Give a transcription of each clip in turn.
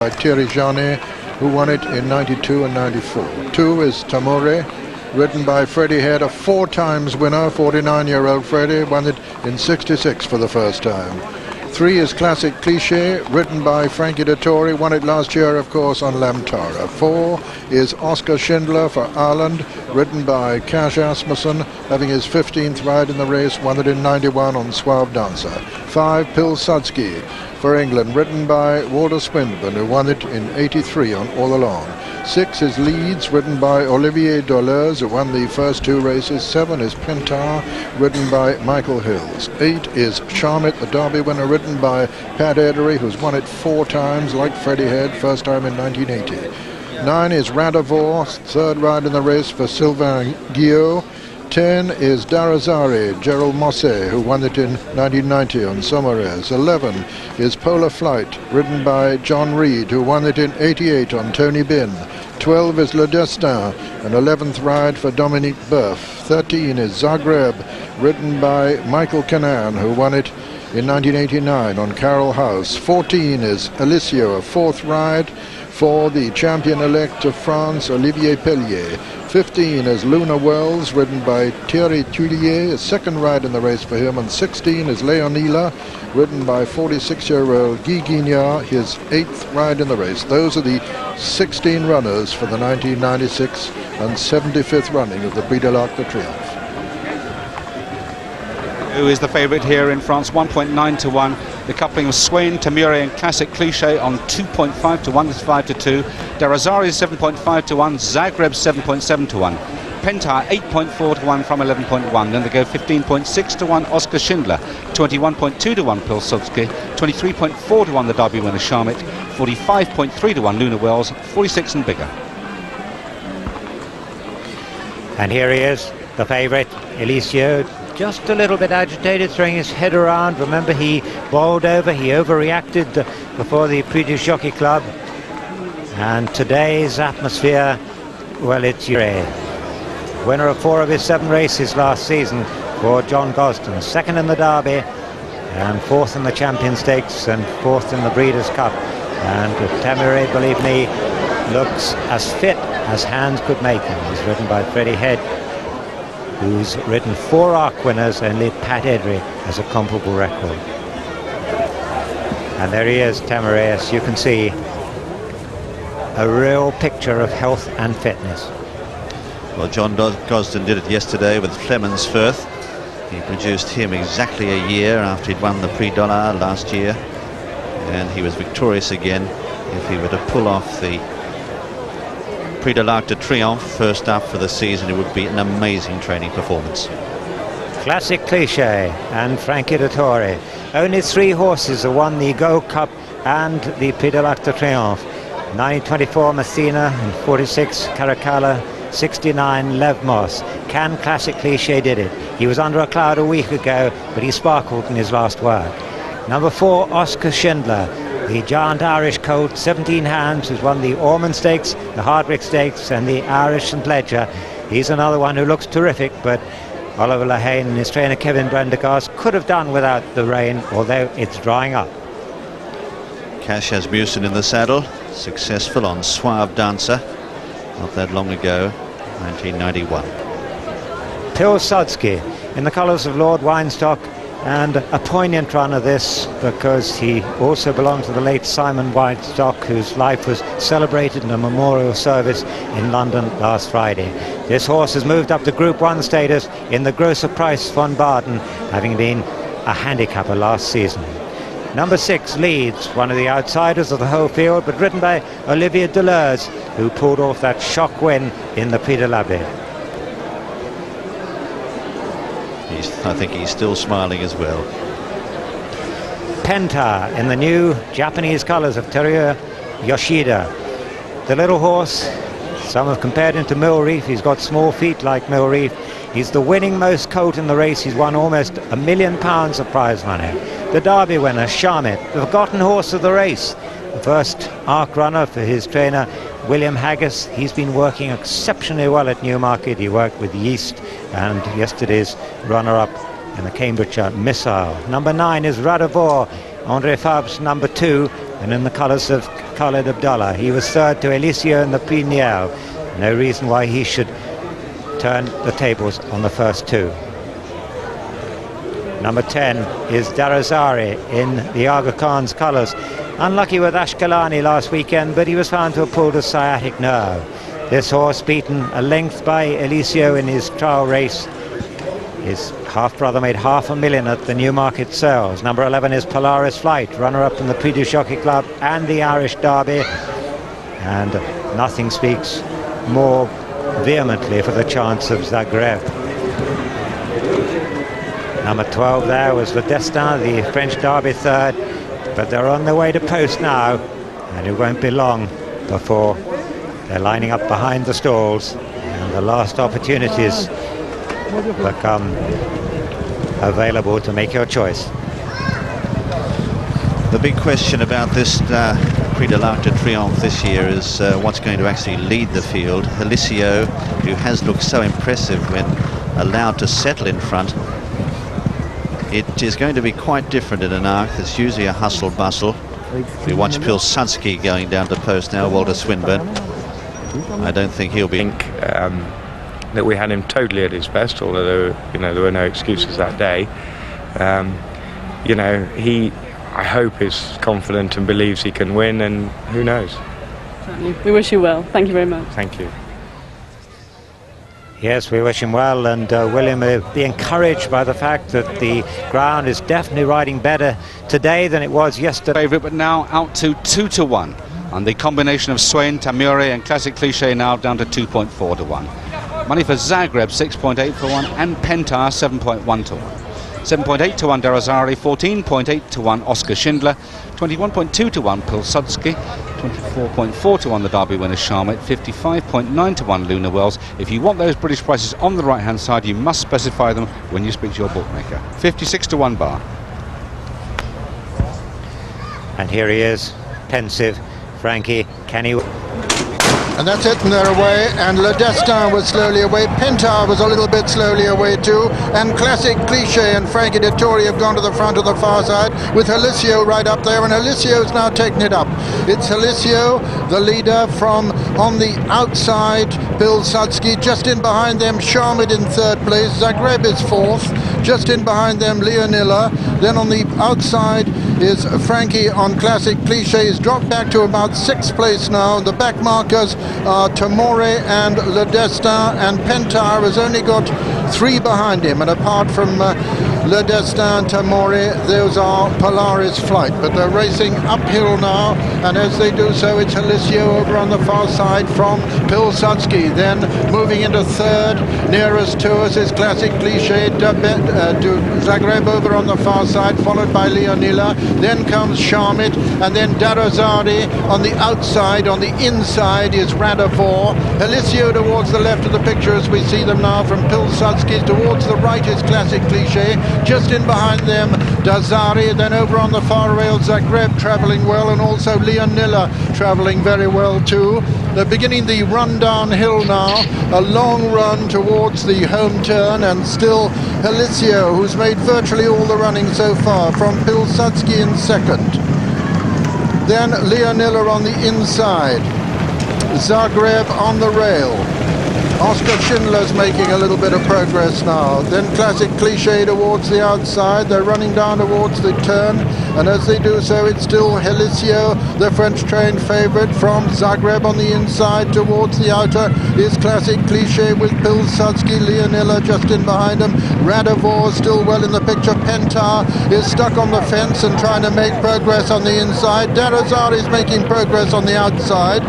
by Thierry Janet, who won it in 92 and 94. 2 is Tamore, ridden by Freddie Head, a 4 times winner. 49-year-old Freddie won it in 66 for the first time. 3 is Classic Cliché, ridden by Frankie Dettori, won it last year, of course, on Lamtara. 4 is Oscar Schindler for Ireland, ridden by Cash Asmussen, having his 15th ride in the race, won it in 91 on Suave Dancer. 5, Pilsudski for England, ridden by Walter Swinburne, who won it in 83 on All Along. 6 is Leeds, ridden by Olivier Deleuze, who won the first 2 races. 7 is Pentard, ridden by Michael Hills. 8 is Charmit, the Derby winner, ridden by Pat Edery, who's won it 4 times, like Freddie Head, first time in 1980. 9 is Radavor, 3rd ride in the race for Sylvain Guillot. 10 is Darazari, Gerald Mosse, who won it in 1990 on Sommerez. 11 is Polar Flight, ridden by John Reed, who won it in 88 on Tony Bin. 12 is Le Destin, an 11th ride for Dominique Boeuf. 13 is Zagreb, ridden by Michael Canan, who won it in 1989 on Carroll House. 14 is Alicio, a 4th ride for the champion-elect of France, Olivier Pellier. 15 is Luna Wells, ridden by Thierry Tuillier, a 2nd ride in the race for him. And 16 is Leonila, ridden by 46-year-old Guy Guignard, his 8th ride in the race. Those are the 16 runners for the 1996 and 75th running of the Prix de l'Arc de Triomphe. Who is the favourite here in France? 1.9 to 1. The coupling of Swain, Tamure and Classic Cliché on 2.5 to 1. Is 5 to 2. Darazari 7.5 to 1. Zagreb 7.7 to 1. Pentard 8.4 to 1 from 11.1. Then they go 15.6 to 1. Oscar Schindler 21.2 to 1. Pilsudski 23.4 to 1. The Derby winner Charmit 45.3 to 1. Luna Wells 46 and bigger. And here he is, the favourite, Elisio. Just a little bit agitated, throwing his head around. Remember, he bowled over, he overreacted before the Prix du Jockey Club. And today's atmosphere, well, it's Ure. Winner of 4 of his 7 races last season for John Gosden. 2nd in the Derby, and 4th in the Champion Stakes, and 4th in the Breeders' Cup. And Tamure, believe me, looks as fit as hands could make him. He's ridden by Freddie Head, who's ridden 4 ARC winners. Only Pat Edery has a comparable record. And there he is, Tamure, as you can see, a real picture of health and fitness. Well, John Gosden did it yesterday with Clemens Firth. He produced him exactly a year after he'd won the Prix d'Olard last year, and he was victorious again. If he were to pull off the Prix de l'Arc de Triomphe first up for the season, it would be an amazing training performance. Classic Cliché and Frankie Dettori. Only 3 horses have won the Go Cup and the Prix de l'Arc de Triomphe. 924 Messina and 46 Caracalla, 69 Lev Moss. Can Classic Cliché did it. He was under a cloud a week ago, but he sparkled in his last work. Number 4, Oscar Schindler, the giant Irish colt, 17 hands, who's won the Ormond Stakes, the Hardwick Stakes and the Irish St Ledger. He's another one who looks terrific, but Oliver Lehane and his trainer Kevin Prendergast could have done without the rain, although it's drying up. Cash Asmussen in the saddle, successful on Suave Dancer not that long ago, 1991. Pilsudski in the colours of Lord Weinstock, and a poignant runner this, because he also belonged to the late Simon Weinstock, whose life was celebrated in a memorial service in London last Friday. This horse has moved up to Group 1 status in the Grosser Preis von Baden, having been a handicapper last season. Number 6, Leeds, one of the outsiders of the whole field, but ridden by Olivier Deleuze, who pulled off that shock win in the Prix de l'Abbé. I think he's still smiling as well. Pentard in the new Japanese colours of Teruya Yoshida. The little horse, some have compared him to Millreef. He's got small feet like Millreef. He's the winning most colt in the race. He's won almost £1 million of prize money. The Derby winner, Charmit, the forgotten horse of the race. The first ARC runner for his trainer, William Haggis. He's been working exceptionally well at Newmarket. He worked with Yeast and yesterday's runner-up in the Cambridgeshire Missile. Number 9 is Radavor, André Fabre's number 2, and in the colours of Khalid Abdallah. He was third to Elisio in the Prix. No reason why he should turn the tables on the first two. Number 10 is Darazari in the Aga Khan's colours. Unlucky with Ashkelani last weekend, but he was found to have pulled a sciatic nerve. This horse, beaten a length by Elisio in his trial race. His half-brother made $500,000 at the Newmarket sales. Number 11 is Polaris Flight, runner-up in the Prix du Jockey Club and the Irish Derby. And nothing speaks more vehemently for the chance of Zagreb. Number 12 there was Le Destin, the French Derby third, but they're on their way to post now, and it won't be long before they're lining up behind the stalls, and the last opportunities become available to make your choice. The big question about this Prix de l'Arc de Triomphe this year is what's going to actually lead the field. Elisio, who has looked so impressive when allowed to settle in front, it is going to be quite different in an arc. There's usually a hustle bustle. We watch Pilsudski going down to post now, Walter Swinburne. I don't think he'll be... that we had him totally at his best, although there were no excuses that day. I hope is confident and believes he can win, and who knows. Certainly. We wish you well. Thank you very much. Thank you. Yes, we wish him well, and William will be encouraged by the fact that the ground is definitely riding better today than it was yesterday. Favourite, but now out to 2-1. And the combination of Swain, Tamure and Classic Cliché now down to 2.4 to 1. Money for Zagreb 6.8 for 1 and Pentar 7.1 to 1. 7.8 to 1 Darazari, 14.8 to 1 Oscar Schindler, 21.2 to 1 Pilsudski, 24.4 to 1 the Derby winner Sharmit, 55.9 to 1 Luna Wells. If you want those British prices on the right hand side, you must specify them when you speak to your bookmaker. 56 to 1 bar. And here he is, pensive, Frankie, can he... And that's it, and they're away, and Le Destin was slowly away, Pentar was a little bit slowly away too, and Classic Cliché and Frankie Dettori have gone to the front of the far side, with Elisio right up there, and Elisio's now taken it up. It's Elisio, the leader, from on the outside, Pilsudski, just in behind them, Sharmit in third place, Zagreb is fourth, just in behind them, Leonilla, then on the outside is Frankie on Classic Cliché. He's dropped back to about sixth place now. The back markers are Tamore and Le Destin, and Pentar has only got three behind him, and apart from Le Destin, Tamore, those are Polaris Flight, but they're racing uphill now, and as they do so, it's Elisio over on the far side from Pilsudski. Then moving into third, nearest to us is Classic Cliché, Zagreb over on the far side, followed by Leonilla. Then comes Sharmit, and then Darazari on the outside. On the inside is Radavor. Elisio towards the left of the picture as we see them now from Pilsudski. Towards the right is Classic Cliché. Just in behind them, Darazari. Then over on the far rail, Zagreb travelling well, and also Leonilla travelling very well too. They're beginning the run downhill now, a long run towards the home turn, and still Elisio, who's made virtually all the running so far, from Pilsudski in second. Then Leonilla on the inside, Zagreb on the rail. Oscar Schindler's making a little bit of progress now. Then Classic Cliché towards the outside. They're running down towards the turn, and as they do so, it's still Elisio, the French trained favourite. From Zagreb on the inside towards the outer is Classic Cliché with Pilsudski, Leonilla just in behind him. Radavor still well in the picture. Pentar is stuck on the fence and trying to make progress on the inside. Darazari is making progress on the outside.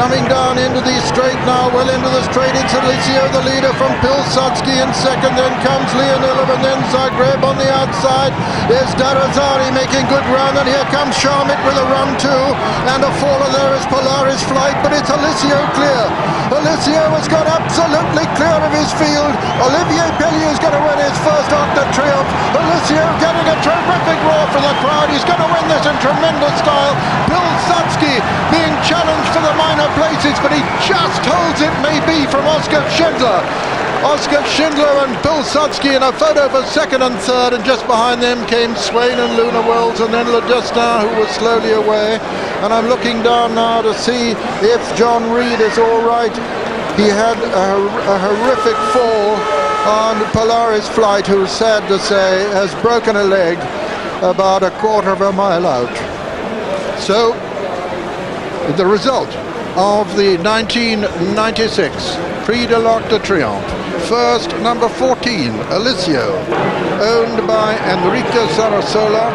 Coming down into the straight now, well into the straight, it's Elisio, the leader, from Pilsudski in second, then comes Leonilla, and then Zagreb on the outside. There's Darazari making good run, and here comes Sharmit with a run too, and a faller there is Polaris Flight, but it's Elisio clear. Elisio has got absolutely clear of his field. Olivier Pellier is going to win his first Arc de Triomphe. Elisio getting a terrific roar from the crowd. He's going to win this in tremendous style. Pilsudski being challenged for the minor place races, but he just holds it, maybe, from Oscar Schindler. Oscar Schindler and Bill Sudsky in a photo for second and third, and just behind them came Swain and Luna Wells, and then Le Destin, who was slowly away. And I'm looking down now to see if John Reed is all right. He had a horrific fall on Polaris Flight, who, sad to say, has broken a leg about a quarter of a mile out. So, the result of the 1996 Prix de l'Arc de Triomphe. First, number 14, Alicio, owned by Enrique Sarasola.